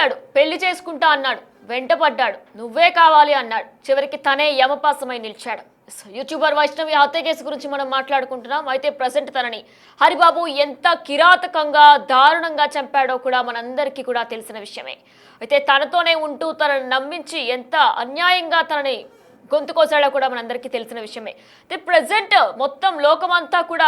ప్రేమించాడు, పెళ్లి చేసుకుంటా అన్నాడు, వెంటపడ్డాడు, నువ్వే కావాలి అన్నాడు, చివరికి తనే యమపాసమై నిలిచాడు. యూట్యూబర్ వైష్ణవి హత్య కేసు గురించి మనం మాట్లాడుకుంటున్నాం. అయితే ప్రజెంట్ తనని హరిబాబు ఎంత కిరాతకంగా దారుణంగా చంపాడో కూడా మనందరికీ కూడా తెలిసిన విషయమే. అయితే తనతోనే ఉంటూ తనని నమ్మించి ఎంత అన్యాయంగా తనని గొంతు కోసాడో కూడా మనందరికీ తెలిసిన విషయమే. అయితే ప్రజెంట్ మొత్తం లోకమంతా కూడా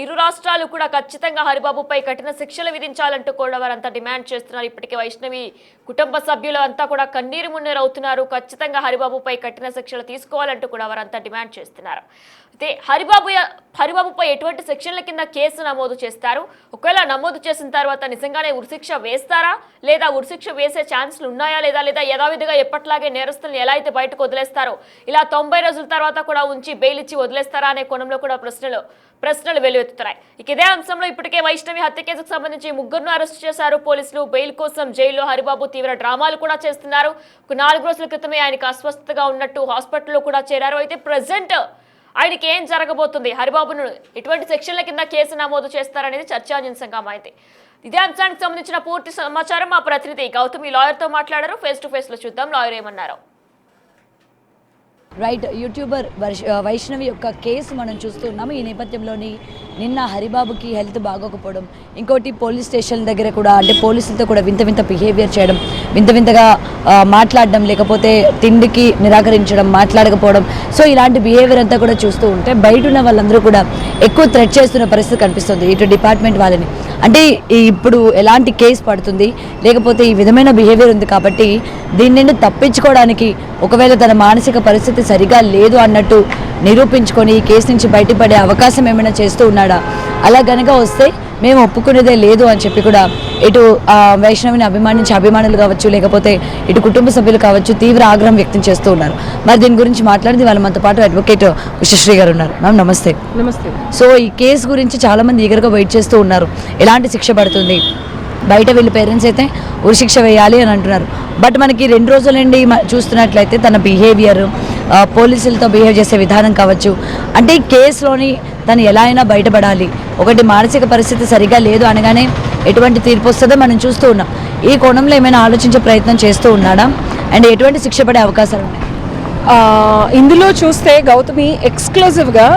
ఇరు రాష్ట్రాలు కూడా ఖచ్చితంగా హరిబాబుపై కఠిన శిక్షలు విధించాలంటూ కూడా వారంతా డిమాండ్ చేస్తున్నారు. ఇప్పటికే వైష్ణవి కుటుంబ సభ్యులు అంతా కూడా కన్నీరు మున్నీరు అవుతున్నారు. ఖచ్చితంగా హరిబాబుపై కఠిన శిక్షలు తీసుకోవాలంటూ కూడా వారంతా డిమాండ్ చేస్తున్నారు. అయితే హరిబాబుపై ఎటువంటి సెక్షన్ల కింద కేసు నమోదు చేస్తారు, ఒకవేళ నమోదు చేసిన తర్వాత నిజంగానే ఉరిశిక్ష వేస్తారా లేదా ఉరిశిక్ష వేసే ఛాన్సులు ఉన్నాయా లేదా యథావిధిగా ఎప్పట్లాగే నేరస్తులను ఎలా అయితే బయటకు వదిలేస్తారో ఇలా 90 రోజుల తర్వాత కూడా ఉంచి బెయిల్ ఇచ్చి వదిలేస్తారా అనే కోణంలో కూడా ప్రశ్నలు వెల్లువెత్తుతున్నాయి. ఇక ఇదే అంశంలో ఇప్పటికే వైష్ణవి హత్య కేసుకు సంబంధించి 3 అరెస్ట్ చేశారు పోలీసులు. బెయిల్ కోసం జైల్లో హరిబాబు తీవ్ర డ్రామాలు కూడా చేస్తున్నారు. ఒక 4 రోజుల క్రితమే ఆయనకు అస్వస్థతగా ఉన్నట్టు హాస్పిటల్లో కూడా చేరారు. అయితే ప్రజెంట్ ఆయనకి ఏం జరగబోతుంది, హరిబాబును ఎటువంటి సెక్షన్ల కింద కేసు నమోదు చేస్తారనేది చర్చాంశంగా మారింది. ఇదే అంశానికి సంబంధించిన పూర్తి సమాచారం మా ప్రతినిధి గౌతమి లాయర్తో మాట్లాడారు. ఫేస్ టు ఫేస్ లో చూద్దాం లాయర్ ఏమన్నారు. రైట్, యూట్యూబర్ వైష్ణవి యొక్క కేసు మనం చూస్తున్నాము. ఈ నేపథ్యంలోని నిన్న హరిబాబుకి హెల్త్ బాగోకపోవడం, ఇంకోటి పోలీస్ స్టేషన్ దగ్గర కూడా అంటే పోలీసులతో కూడా వింత బిహేవియర్ చేయడం, వింతగా మాట్లాడడం, లేకపోతే తిండికి నిరాకరించడం, మాట్లాడకపోవడం. సో ఇలాంటి బిహేవియర్ అంతా కూడా చూస్తూ ఉంటే బయట ఉన్న వాళ్ళందరూ కూడా ఎక్కువ థ్రెట్ చేస్తున్న పరిస్థితి కనిపిస్తుంది ఇటు డిపార్ట్మెంట్ వాళ్ళని. అంటే ఇప్పుడు ఎలాంటి కేసు పడుతుంది, లేకపోతే ఈ విధమైన బిహేవియర్ ఉంది కాబట్టి దీని నుండి తప్పించుకోవడానికి ఒకవేళ తన మానసిక పరిస్థితి సరిగా లేదు అన్నట్టు నిరూపించుకొని ఈ కేసు నుంచి బయటపడే అవకాశం ఏమైనా చేస్తూ ఉన్నాడా, అలా గనక వస్తే మేము ఒప్పుకునేదే లేదు అని చెప్పి కూడా ఇటు వైష్ణవిని అభిమానించే అభిమానులు కావచ్చు, లేకపోతే ఇటు కుటుంబ సభ్యులు కావచ్చు తీవ్ర ఆగ్రహం వ్యక్తం చేస్తూ ఉన్నారు. మరి దీని గురించి మాట్లాడింది వాళ్ళ మనతో పాటు అడ్వకేట్ ఉషశ్రీ గారు ఉన్నారు. మ్యామ్ నమస్తే. నమస్తే. సో ఈ కేసు గురించి చాలామంది ఈగర్గా వెయిట్ చేస్తూ ఉన్నారు, ఎలాంటి శిక్ష పడుతుంది, బయట వీళ్ళ పేరెంట్స్ అయితే ఉరిశిక్ష వేయాలి అని అంటున్నారు. బట్ మనకి 2 రోజుల నుండి చూస్తున్నట్లయితే తన బిహేవియర్, పోలీసులతో బిహేవ్ చేసే విధానం కావచ్చు, అంటే ఈ కేసులోని తను ఎలా అయినా బయటపడాలి, ఒకటి మానసిక పరిస్థితి సరిగా లేదు అనగానే ఎటువంటి తీర్పు వస్తుందో మనం చూస్తూ ఉన్నాం. ఈ కోణంలో ఏమైనా ఆలోచించే ప్రయత్నం చేస్తూ ఉన్నాడా అండ్ ఎటువంటి శిక్ష పడే అవకాశాలు ఉన్నాయి? ఇందులో చూస్తే గౌతమి ఎక్స్క్లూజివ్గా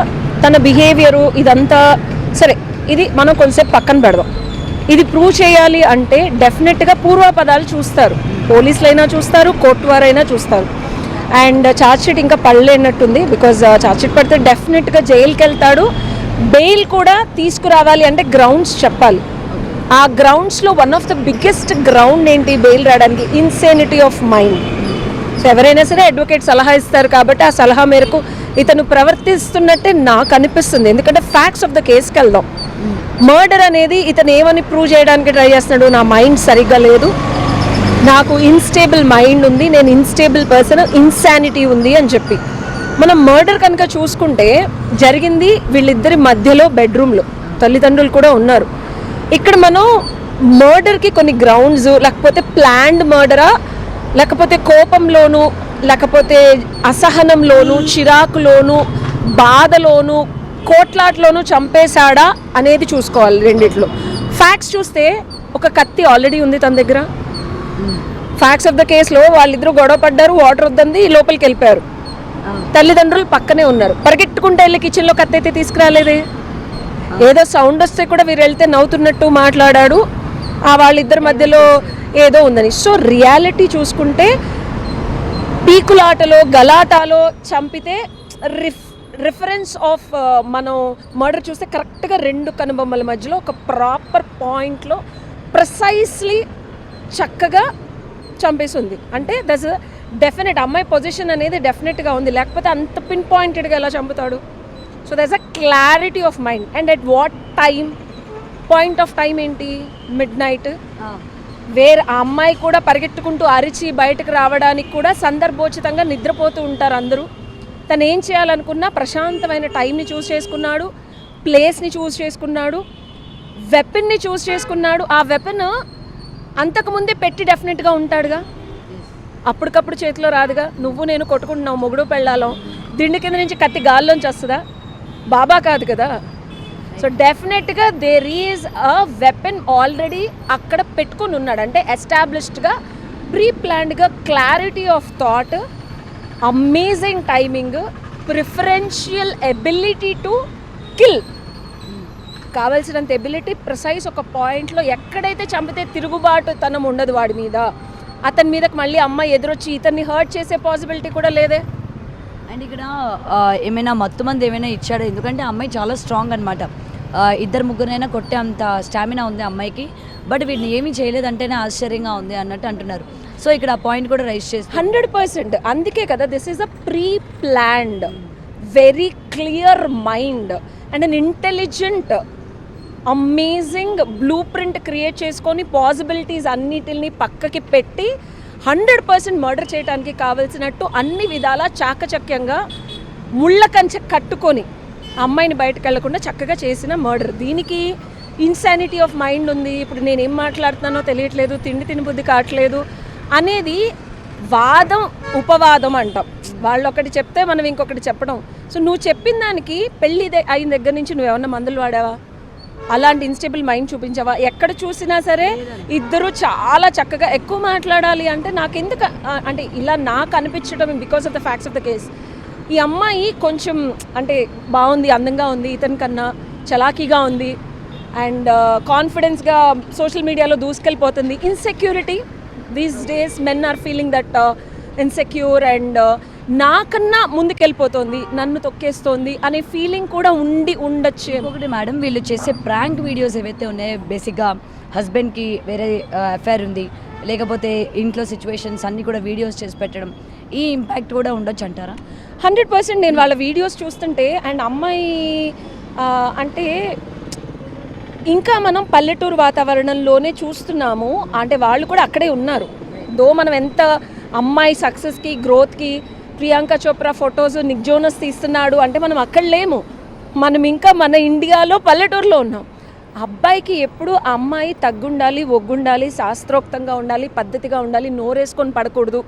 తన బిహేవియరు ఇదంతా సరే, ఇది మనం కొంచెంసేపు పక్కన పెడదాం. ఇది ప్రూవ్ చేయాలి అంటే డెఫినెట్గా పూర్వపదాలు చూస్తారు, పోలీసులైనా చూస్తారు, కోర్టు వారైనా చూస్తారు. అండ్ ఛార్జ్షీట్ ఇంకా పడలేనట్టుంది, బికాజ్ ఛార్జ్షీట్ పడితే డెఫినెట్గా జైలుకి వెళ్తాడు. బెయిల్ కూడా తీసుకురావాలి అంటే గ్రౌండ్స్ చెప్పాలి. ఆ గ్రౌండ్స్లో one of the biggest ground ఏంటి బెయిల్ రావడానికి? Insanity of mind. సో ఎవరైనా సరే అడ్వకేట్ సలహా ఇస్తారు కాబట్టి ఆ సలహా మేరకు ఇతను ప్రవర్తిస్తున్నట్టే నాకు అనిపిస్తుంది. ఎందుకంటే ఫ్యాక్ట్స్ ఆఫ్ ద కేసుకి వెళ్దాం. మర్డర్ అనేది ఇతను ఏమని ప్రూవ్ చేయడానికి ట్రై చేస్తున్నాడు? నా మైండ్ సరిగ్గా లేదు, నాకు ఇన్స్టేబుల్ మైండ్ ఉంది, నేను ఇన్స్టేబుల్ పర్సన్, ఇన్సానిటీ ఉంది అని చెప్పి. మనం మర్డర్ కనుక చూసుకుంటే జరిగింది వీళ్ళిద్దరి మధ్యలో బెడ్రూమ్లో, తల్లిదండ్రులు కూడా ఉన్నారు. ఇక్కడ మనం మర్డర్కి కొన్ని గ్రౌండ్స్, లేకపోతే ప్లాన్డ్ మర్డరా, లేకపోతే కోపంలోను, లేకపోతే అసహనంలోను, చిరాకులోను, బాధలోను, కోట్లాట్లోనూ చంపేశాడా అనేది చూసుకోవాలి. రెండిట్లో ఫ్యాక్ట్స్ చూస్తే ఒక కత్తి ఆల్రెడీ ఉంది తన దగ్గర. ఫ్యాక్ట్స్ ఆఫ్ ద కేసులో వాళ్ళిద్దరూ గొడవ పడ్డారు, వాటర్ వద్దంది, లోపలికి వెళ్ళిపోయారు. తల్లిదండ్రులు పక్కనే ఉన్నారు, పరిగెట్టుకుంటే వెళ్ళి కిచెన్లో కత్తి అయితే తీసుకురాలేదే. ఏదో సౌండ్ వస్తే కూడా వీరు వెళ్తే నవ్వుతున్నట్టు మాట్లాడాడు. వాళ్ళిద్దరి మధ్యలో ఏదో ఉందని. సో రియాలిటీ చూసుకుంటే పీకులాటలో గలాటాలో చంపితే రిఫరెన్స్ ఆఫ్ మనం మర్డర్ చూస్తే కరెక్ట్గా 2 కనుబొమ్మల మధ్యలో ఒక ప్రాపర్ పాయింట్లో ప్రిసైస్లీ చక్కగా చంపేసి ఉంది. అంటే దట్స్ డెఫినెట్, అమ్మాయి పొజిషన్ అనేది డెఫినెట్గా ఉంది, లేకపోతే అంత పిన్ పాయింటెడ్గా ఎలా చంపుతాడు? So that's a clarity of mind. And at what time, point of time ఏంటి? మిడ్నైట్. వేరే ఆ అమ్మాయి కూడా పరిగెట్టుకుంటూ అరిచి బయటకు రావడానికి కూడా సందర్భోచితంగా నిద్రపోతూ ఉంటారు అందరూ. తను ఏం చేయాలనుకున్నా ప్రశాంతమైన టైంని చూస్ చేసుకున్నాడు, ప్లేస్ని చూస్ చేసుకున్నాడు, వెపన్ని చూస్ చేసుకున్నాడు. ఆ వెపన్ అంతకుముందే పెట్టి డెఫినెట్గా ఉంటాడుగా, అప్పటికప్పుడు చేతిలో రాదుగా. నువ్వు నేను కొట్టుకుంటున్నావు, మొగుడు పెళ్ళాలో, దిండి కింద నుంచి కత్తి గాల్లోంచి వస్తుందా? బాబా కాదు కదా. సో డెఫినెట్గా there is a weapon already అక్కడ పెట్టుకుని ఉన్నాడు. అంటే ఎస్టాబ్లిష్డ్గా ప్రీ ప్లాన్డ్గా clarity of thought, amazing timing, preferential ability to kill, కావాల్సినంత ఎబిలిటీ, ప్రిసైజ్ ఒక పాయింట్లో ఎక్కడైతే చంపితే తిరుగుబాటు తనం ఉండదు వాడి మీద, అతని మీదకి మళ్ళీ అమ్మాయి ఎదురొచ్చి ఇతన్ని హర్ట్ చేసే పాసిబిలిటీ కూడా లేదే. అండ్ ఇక్కడ ఏమైనా మత్తు మంది ఏమైనా ఇచ్చాడు, ఎందుకంటే అమ్మాయి చాలా స్ట్రాంగ్ అనమాట. ఇద్దరు ముగ్గురైనా కొట్టే అంత స్టామినా ఉంది అమ్మాయికి, బట్ వీటిని ఏమీ చేయలేదంటేనే ఆశ్చర్యంగా ఉంది అన్నట్టు అంటున్నారు. సో ఇక్కడ ఆ పాయింట్ కూడా రైజ్ చేసి 100%. అందుకే కదా this is a pre planned, very clear mind and an intelligent amazing blue print create చేసుకొని పాసిబిలిటీస్ అన్నిటిని పక్కకి పెట్టి 100% మర్డర్ చేయడానికి కావలసినట్టు అన్ని విధాలా చాకచక్యంగా ముళ్ళ కంచె కట్టుకొని అమ్మాయిని బయటకు వెళ్లకుండా చక్కగా చేసిన మర్డర్. దీనికి ఇన్సానిటీ ఆఫ్ మైండ్ ఉంది, ఇప్పుడు నేను ఏం మాట్లాడుతున్నానో తెలియట్లేదు, తిండి బుద్ధి కావట్లేదు అనేది వాదం ఉపవాదం అంటాం. వాళ్ళు ఒకటి చెప్తే మనం ఇంకొకటి చెప్పడం. సో నువ్వు చెప్పిన దానికి పెళ్ళి అయిన దగ్గర నుంచి నువ్వేమన్నా మందులు వాడావా, అలాంటి ఇన్స్టేబుల్ మైండ్ చూపించావా? ఎక్కడ చూసినా సరే ఇద్దరు చాలా చక్కగా ఎక్కువ మాట్లాడాలి అంటే నాకెందుకు అంటే ఇలా నాకు అనిపించడం because of the facts of the case. ఈ అమ్మాయి కొంచెం అంటే బాగుంది, అందంగా ఉంది, ఇతని కన్నా చలాకీగా ఉంది అండ్ కాన్ఫిడెన్స్గా సోషల్ మీడియాలో దూసుకెళ్ళిపోతుంది. Insecurity, these days men are feeling that insecure and నాకన్నా ముందుకెళ్ళిపోతుంది, నన్ను తొక్కేస్తోంది అనే ఫీలింగ్ కూడా ఉండొచ్చు. ఒకటి మేడం, వీళ్ళు చేసే ప్రాంక్ వీడియోస్ ఏవైతే ఉన్నాయో, బేసిక్గా హస్బెండ్కి వేరే అఫైర్ ఉంది, లేకపోతే ఇంట్లో సిచ్యువేషన్స్ అన్నీ కూడా వీడియోస్ చేసి పెట్టడం, ఈ ఇంపాక్ట్ కూడా ఉండొచ్చు అంటారా? 100%. నేను వాళ్ళ వీడియోస్ చూస్తుంటే అండ్ అమ్మాయి అంటే ఇంకా మనం పల్లెటూరు వాతావరణంలోనే చూస్తున్నాము, అంటే వాళ్ళు కూడా అక్కడే ఉన్నారు. దో మనం ఎంత అమ్మాయి సక్సెస్కి గ్రోత్కి Priyanka Chopra photos Nick Jonas తీస్తున్నాడు అంటే మనం అక్కడ లేము, మనం ఇంకా మన ఇండియాలో పల్లెటూరులో ఉన్నాం. అబ్బాయికి ఎప్పుడు అమ్మాయి తగ్గుండాలి, ఒగ్గుండాలి, శాస్త్రోక్తంగా ఉండాలి, పద్ధతిగా ఉండాలి, నోరేసుకొని పడకూడదు,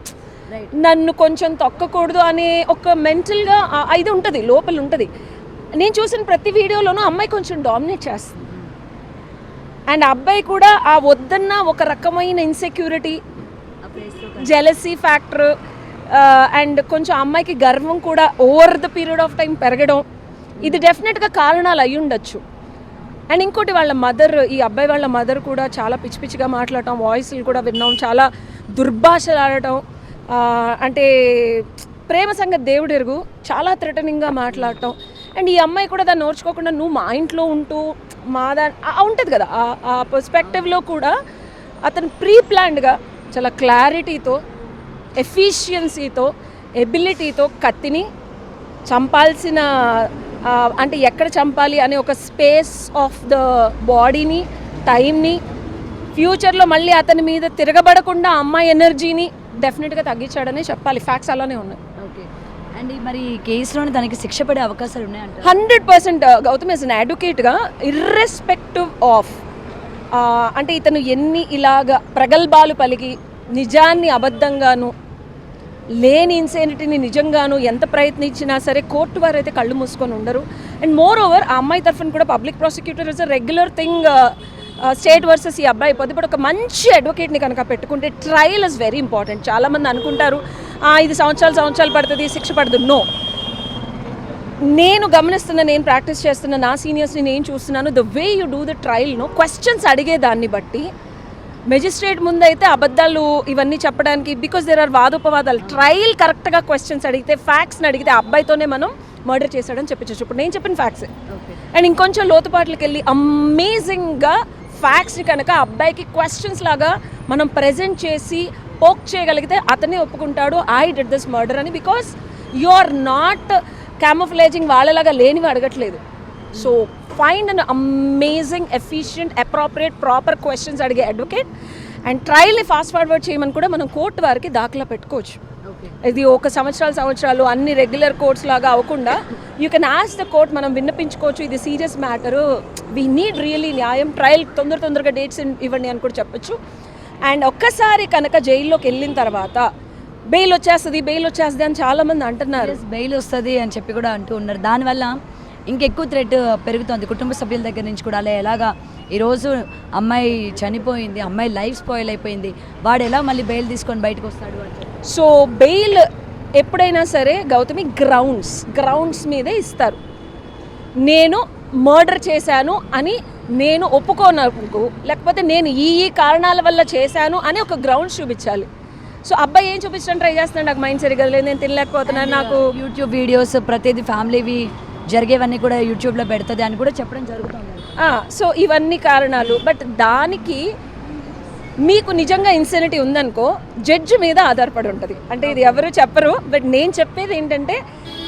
నన్ను కొంచెం తొక్కకూడదు అనే ఒక మెంటల్గా ఇది ఉంటుంది, లోపల ఉంటుంది. నేను చూసిన ప్రతి వీడియోలోనూ అమ్మాయి కొంచెం డామినేట్ చేస్తుంది అండ్ అబ్బాయి కూడా ఆ వద్దన్న ఒక రకమైన ఇన్సెక్యూరిటీ, జెలసీ ఫ్యాక్టర్ అండ్ కొంచెం అమ్మాయికి గర్వం కూడా over the period of time పెరగడం, ఇది డెఫినెట్గా కారణాలు అయి ఉండొచ్చు. అండ్ ఇంకోటి వాళ్ళ మదర్, ఈ అబ్బాయి వాళ్ళ మదర్ కూడా చాలా పిచ్చి పిచ్చిగా మాట్లాడటం, వాయిస్లు కూడా విన్నాం, చాలా దుర్భాషలు ఆడటం, అంటే ప్రేమ సంగతి దేవుడు ఎరుగు, చాలా థ్రెటనింగ్గా మాట్లాడటం. అండ్ ఈ అమ్మాయి కూడా దాన్ని ఓర్చుకోకుండా నువ్వు మా ఇంట్లో ఉంటూ మా ఉంటుంది కదా, ఆ పర్స్పెక్టివ్లో కూడా అతను ప్రీ ప్లాన్డ్గా చాలా క్లారిటీతో, ఎఫిషియన్సీతో, ఎబిలిటీతో కత్తిని చంపాల్సిన అంటే ఎక్కడ చంపాలి అనే ఒక స్పేస్ ఆఫ్ ద బాడీని, టైంని, ఫ్యూచర్లో మళ్ళీ అతని మీద తిరగబడకుండా అమ్మాయి ఎనర్జీని డెఫినెట్గా తగ్గించాడనే చెప్పాలి. ఫ్యాక్ట్స్ అలానే ఉన్నాయి. ఓకే. అండ్ మరి ఈ కేసులోనే తనకి శిక్ష పడే అవకాశాలు ఉన్నాయంట? 100%. గౌతమ్ యాజ్ అన్ అడ్వకేట్గా ఇర్రెస్పెక్టివ్ ఆఫ్ అంటే ఇతను ఎన్ని ఇలాగా ప్రగల్భాలు పలికి నిజాన్ని అబద్ధంగాను, లేని ఇన్సెనిటీని నిజంగాను ఎంత ప్రయత్నించినా సరే కోర్టు వారు అయితే కళ్ళు మూసుకొని ఉండరు. అండ్ మోర్ ఓవర్ ఆ అమ్మాయి తరఫున కూడా public prosecutor is a regular thing state versus ఈ అబ్బాయి అయిపోద్ది. బట్ ఒక మంచి అడ్వకేట్ని కనుక పెట్టుకుంటే ట్రయల్ ఇస్ వెరీ ఇంపార్టెంట్. చాలామంది అనుకుంటారు 5 సంవత్సరాలు పడుతుంది, శిక్ష పడదు. నో, నేను గమనిస్తున్నా, నేను ప్రాక్టీస్ చేస్తున్నా, నా సీనియర్స్ని నేను చూస్తున్నాను, the way you do the ట్రయల్ను క్వశ్చన్స్ అడిగేదాన్ని బట్టి మెజిస్ట్రేట్ ముందు అయితే అబద్ధాలు ఇవన్నీ చెప్పడానికి, బికాస్ దేర్ ఆర్ వాదోపవాదాలు. ట్రయల్ కరెక్ట్గా క్వశ్చన్స్ అడిగితే, ఫ్యాక్ట్స్ని అడిగితే అబ్బాయితోనే మనం మర్డర్ చేశాడని చెప్పచ్చు. ఇప్పుడు నేను చెప్పిన ఫ్యాక్ట్స్ అండ్ ఇంకొంచెం లోతుపాట్లకి వెళ్ళి అమేజింగ్గా ఫ్యాక్ట్స్ని కనుక అబ్బాయికి క్వశ్చన్స్ లాగా మనం ప్రజెంట్ చేసి పోక్ చేయగలిగితే అతనే ఒప్పుకుంటాడు ఐ డిడ్ దిస్ మర్డర్ అని. బికాస్ యు ఆర్ నాట్ క్యామోఫ్లేజింగ్, వాళ్ళలాగా లేనివి అడగట్లేదు. So find an amazing, efficient, appropriate, proper questions అడిగే అడ్వకేట్ అండ్ ట్రయల్ని ఫాస్ట్ ఫార్వర్డ్ చేయమని కూడా మనం కోర్టు వారికి దాఖలా పెట్టుకోవచ్చు. ఇది ఒక సంవత్సరాలు అన్ని రెగ్యులర్ కోర్ట్స్ లాగా అవ్వకుండా you can ask the court, మనం విన్నపించుకోవచ్చు, ఇది serious matter, we need really న్యాయం, ట్రయల్ తొందరగా డేట్స్ ఇవ్వండి అని కూడా చెప్పచ్చు. అండ్ ఒక్కసారి కనుక జైల్లోకి వెళ్ళిన తర్వాత బెయిల్ వచ్చేస్తుంది అని చాలామంది అంటున్నారు. బెయిల్ వస్తుంది అని చెప్పి కూడా అంటూ ఉన్నారు. దానివల్ల ఇంకెక్కువ థ్రెట్ పెరుగుతుంది కుటుంబ సభ్యుల దగ్గర నుంచి కూడా. అలా ఎలాగా ఈరోజు అమ్మాయి చనిపోయింది, అమ్మాయి లైఫ్ స్పాయిల్ అయిపోయింది, వాడు ఎలా మళ్ళీ బెయిల్ తీసుకొని బయటకు వస్తాడు అని. సో బెయిల్ ఎప్పుడైనా సరే గౌతమి గ్రౌండ్స్ మీదే ఇస్తారు. నేను మర్డర్ చేశాను అని నేను ఒప్పుకోనకు, లేకపోతే నేను ఈ కారణాల వల్ల చేశాను అని ఒక గ్రౌండ్స్ చూపించాలి. సో అబ్బాయి ఏం చూపించడం ట్రై చేస్తున్నాడు, నాకు మైండ్ సరిగ్గా లేదు, నేను తినలేకపోతున్నాను, నాకు యూట్యూబ్ వీడియోస్ ప్రతిదీ ఫ్యామిలీవి జరిగేవన్నీ కూడా యూట్యూబ్లో పెడుతుంది అని కూడా చెప్పడం జరుగుతుంది. సో ఇవన్నీ కారణాలు. బట్ దానికి మీకు నిజంగా ఇన్సెనిటీ ఉందనుకో జడ్జి మీద ఆధారపడి ఉంటుంది. అంటే ఇది ఎవరు చెప్పరు, బట్ నేను చెప్పేది ఏంటంటే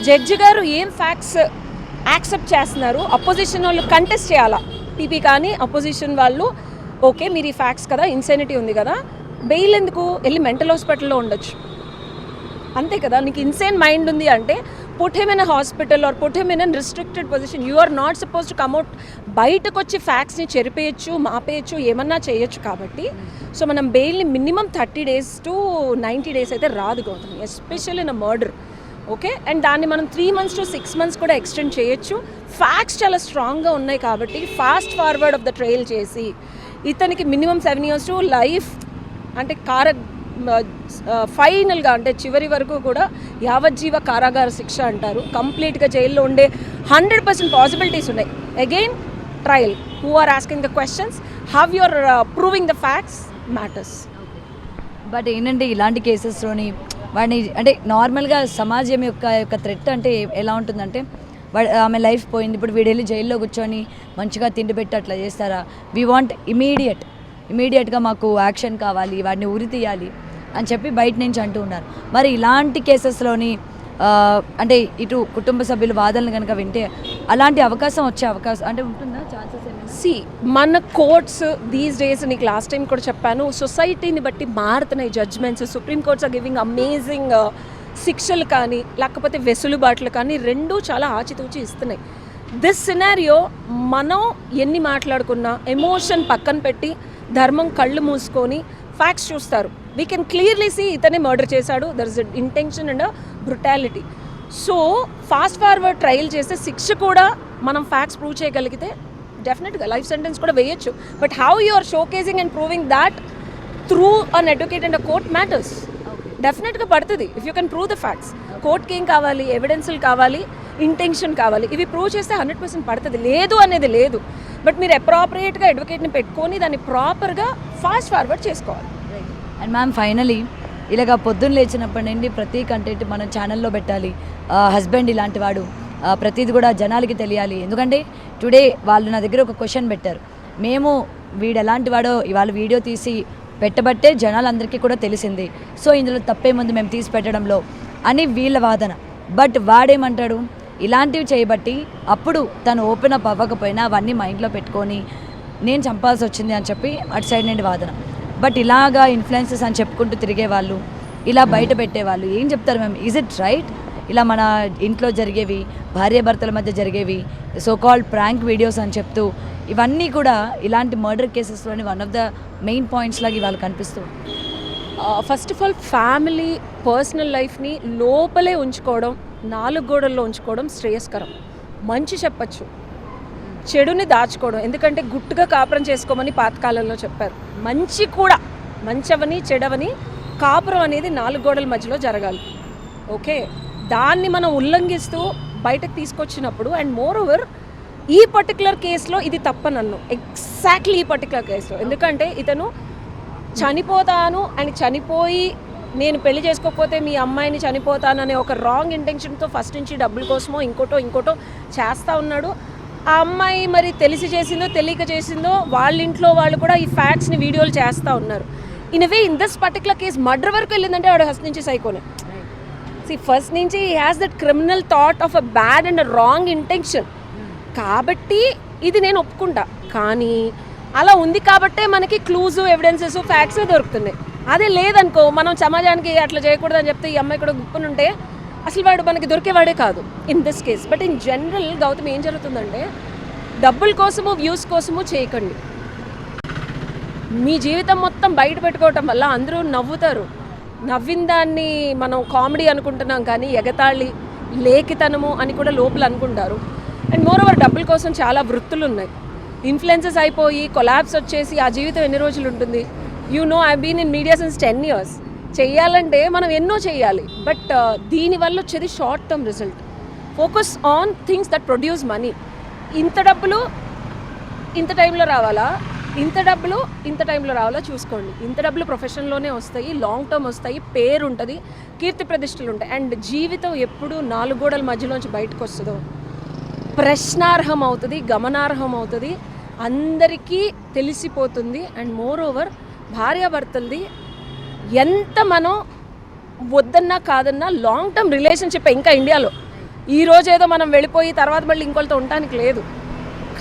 జడ్జి గారు ఏం ఫ్యాక్ట్స్ యాక్సెప్ట్ చేస్తున్నారు, అపోజిషన్ వాళ్ళు కంటెస్ట్ చేయాలా, పీపీ కానీ అపోజిషన్ వాళ్ళు ఓకే మీరు ఈ ఫ్యాక్ట్స్ కదా, ఇన్సెనిటీ ఉంది కదా, బెయిల్ ఎందుకు, వెళ్ళి మెంటల్ హాస్పిటల్లో ఉండొచ్చు అంతే కదా. నీకు ఇన్సేన్ మైండ్ ఉంది అంటే put him in a hospital or put him in an restricted position. You are not suppose to come out. బయటకు వచ్చి ఫ్యాక్ట్స్ని చెరిపేయచ్చు, మాపేయచ్చు, ఏమన్నా చేయొచ్చు. కాబట్టి సో మనం బెయిల్ని మినిమం 30 days to 90 days అయితే రాదు Gautami, especial in a murder. Okay, and దాన్ని మనం 3 months to 6 months కూడా ఎక్స్టెండ్ చేయొచ్చు. ఫ్యాక్ట్స్ చాలా స్ట్రాంగ్గా ఉన్నాయి కాబట్టి fast forward of the trial చేసి ఇతనికి మినిమం 7 years to లైఫ్ అంటే ఫైనల్గా అంటే చివరి వరకు కూడా యావజ్జీవ కారాగార శిక్ష అంటారు. కంప్లీట్గా జైల్లో ఉండే 100% పాసిబిలిటీస్ ఉన్నాయి. Again trial, who are asking the questions, how you are proving the facts matters. But ఏంటంటే ఇలాంటి కేసెస్లోని వాడిని అంటే నార్మల్గా సమాజం యొక్క థ్రెట్ అంటే ఎలా ఉంటుందంటే ఆమె లైఫ్ పోయింది, ఇప్పుడు వీడు వెళ్ళి జైల్లో కూర్చొని మంచిగా తిండి పెట్టి అట్లా చేస్తారా? వీ వాంట్ ఇమీడియట్గా మాకు యాక్షన్ కావాలి, వాడిని ఉరి తీయాలి అని చెప్పి బయట నుంచి అంటూ ఉన్నారు. మరి ఇలాంటి కేసెస్లోని అంటే ఇటు కుటుంబ సభ్యులు వాదనలు కనుక వింటే అలాంటి అవకాశం వచ్చే అవకాశం అంటే ఉంటుందా, ఛాన్సెస్ ఏమైనా? మన కోర్ట్స్ దీస్ డేస్, నీకు లాస్ట్ టైం కూడా చెప్పాను, సొసైటీని బట్టి మారుతున్నాయి judgements. Supreme courts are giving amazing శిక్షలు కానీ లేకపోతే వెసులుబాట్లు కానీ రెండూ చాలా ఆచితూచి ఇస్తున్నాయి. దిస్ సినారియో మనం ఎన్ని మాట్లాడుకున్నా ఎమోషన్ పక్కన పెట్టి ధర్మం కళ్ళు మూసుకొని ఫ్యాక్ట్స్ చూస్తారు. వీ కెన్ క్లియర్లీ సీ ఇతనే మర్డర్ చేశాడు, there is intention and brutality. So fast forward trial చేస్తే శిక్ష కూడా మనం ఫ్యాక్ట్స్ ప్రూవ్ చేయగలిగితే డెఫినెట్గా లైఫ్ సెంటెన్స్ కూడా వేయచ్చు. But how you are showcasing and proving that through an advocate and a court matters. డెఫినెట్గా పడుతుంది if you can prove the facts. కోర్ట్కి ఏం కావాలి, ఎవిడెన్స్లు కావాలి, ఇంటెన్షన్ కావాలి. ఇవి ప్రూవ్ చేస్తే 100% పడుతుంది, లేదు అనేది లేదు. బట్ మీరు అప్రాపరియేట్గా అడ్వకేట్ని పెట్టుకొని దాన్ని ప్రాపర్గా ఫాస్ట్ ఫార్వర్డ్ చేసుకోవాలి. అండ్ మ్యామ్ ఫైనలీ ఇలాగ పొద్దున్న లేచినప్పటి నుండి ప్రతి కంటెంట్ మనం ఛానల్లో పెట్టాలి, హస్బెండ్ ఇలాంటి వాడు, ప్రతిది కూడా జనాలకి తెలియాలి. ఎందుకంటే టుడే వాళ్ళు నా దగ్గర ఒక క్వశ్చన్ పెట్టారు, మేము వీడు ఎలాంటి వాడో ఇవాళ వీడియో తీసి పెట్టబట్టే జనాలందరికీ కూడా తెలిసింది, సో ఇందులో తప్పేముంది మేము తీసి పెట్టడంలో అని వీళ్ళ వాదన. బట్ వాడేమంటాడు, ఇలాంటివి చేయబట్టి అప్పుడు తను ఓపెన్ అప్ అవ్వకపోయినా అవన్నీ మైండ్లో పెట్టుకొని నేను చంపాల్సి వచ్చింది అని చెప్పి అటు సైడ్ నుండి వాదన. బట్ ఇలాగా ఇన్ఫ్లుయెన్సెస్ అని చెప్పుకుంటూ తిరిగే వాళ్ళు, ఇలా బయట పెట్టేవాళ్ళు ఏం చెప్తారు మ్యామ్? Is it right? ఇలా మన ఇంట్లో జరిగేవి, భార్యాభర్తల మధ్య జరిగేవి, సో కాల్డ్ ప్రాంక్ వీడియోస్ అని చెప్తూ ఇవన్నీ కూడా ఇలాంటి మర్డర్ కేసెస్లోని one of the main points లాగా ఇవాళ కనిపిస్తూ. First of all family personal లైఫ్ని లోపలే ఉంచుకోవడం, 4 గోడల్లో ఉంచుకోవడం శ్రేయస్కరం. మంచి చెప్పచ్చు, చెడుని దాచుకోవడం. ఎందుకంటే గుట్టుగా కాపురం చేసుకోమని పాతకాలంలో చెప్పారు. మంచి కూడా, మంచవని చెడవని కాపురం అనేది 4 గోడల మధ్యలో జరగాలి. ఓకే, దాన్ని మనం ఉల్లంఘిస్తూ బయటకు తీసుకొచ్చినప్పుడు, అండ్ మోర్ ఓవర్ ఈ పర్టికులర్ కేసులో ఇది తప్పనన్ను, ఎగ్జాక్ట్లీ ఈ పర్టికులర్ కేసులో. ఎందుకంటే ఇతను చనిపోతాను అని చనిపోయి నేను పెళ్లి చేసుకోకపోతే మీ అమ్మాయిని చనిపోతాననే ఒక రాంగ్ ఇంటెన్షన్తో ఫస్ట్ నుంచి డబ్బుల కోసమో ఇంకోటో చేస్తూ ఉన్నాడు. ఆ అమ్మాయి మరి తెలిసి చేసిందో తెలియక చేసిందో వాళ్ళ ఇంట్లో వాళ్ళు కూడా ఈ ఫ్యాక్ట్స్ని వీడియోలు చేస్తూ ఉన్నారు. In way in this particular case murder వరకు వెళ్ళిందంటే వాడు ఫస్ట్ నుంచి సైకోనే. ఫస్ట్ నుంచి he has that criminal thought of a bad and wrong intention. కాబట్టి ఇది నేను ఒప్పుకుంటా. కానీ అలా ఉంది కాబట్టే మనకి క్లూస్, ఎవిడెన్సెస్, ఫ్యాక్ట్స్ దొరుకుతున్నాయి. అదే లేదనుకో, మనం సమాజానికి అట్లా చేయకూడదని చెప్తే ఈ అమ్మాయి కూడా గుప్పునుంటే అసలు వాడు మనకి దొరికేవాడే కాదు in this case. But in general Gautam ఏం జరుగుతుందంటే డబ్బుల కోసము, వ్యూస్ కోసము చేయకండి. మీ జీవితం మొత్తం బయట పెట్టుకోవటం వల్ల అందరూ నవ్వుతారు. నవ్విన దాన్ని మనం కామెడీ అనుకుంటున్నాం కానీ ఎగతాళి, లేఖితనము అని కూడా లోపల అనుకుంటారు. అండ్ మోర్ ఓవర్ డబ్బుల కోసం చాలా వృత్తులు ఉన్నాయి. ఇన్ఫ్లుయెన్సెస్ అయిపోయి కొలాబ్స్ వచ్చేసి ఆ జీవితం ఎన్ని రోజులు ఉంటుంది? I been in media since 10 years. చెయ్యాలంటే మనం ఎన్నో చేయాలి, బట్ దీనివల్ల వచ్చేది short term result. Focus on things that produce money. ఇంత డబ్బులు ఇంత టైంలో రావాలా, ఇంత డబ్బులు ఇంత టైంలో రావాలా చూసుకోండి. ఇంత డబ్బులు ప్రొఫెషన్లోనే వస్తాయి, లాంగ్ టర్మ్ వస్తాయి, పేరు ఉంటుంది, కీర్తి ప్రతిష్టలు ఉంటాయి. అండ్ జీవితం ఎప్పుడు 4 గోడల మధ్యలోంచి బయటకు వస్తుందో ప్రశ్నార్హం అవుతుంది, గమనార్హం అవుతుంది, అందరికీ తెలిసిపోతుంది. అండ్ మోర్ ఓవర్ భార్యాభర్తలది ఎంత మనం వద్దన్నా కాదన్నా లాంగ్ టర్మ్ రిలేషన్షిప్ ఇంకా ఇండియాలో. ఈరోజు ఏదో మనం వెళ్ళిపోయి తర్వాత మళ్ళీ ఇంకోళ్ళతో ఉండటానికి లేదు.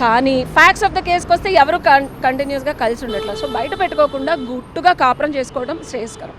కానీ ఫ్యాక్ట్స్ ఆఫ్ ద కేసుకి వస్తే ఎవరు కంటిన్యూస్గా కలిసి ఉండట్లేదు. సో బయట పెట్టుకోకుండా గుట్టుగా కాపురం చేసుకోవడం శ్రేయస్కరం.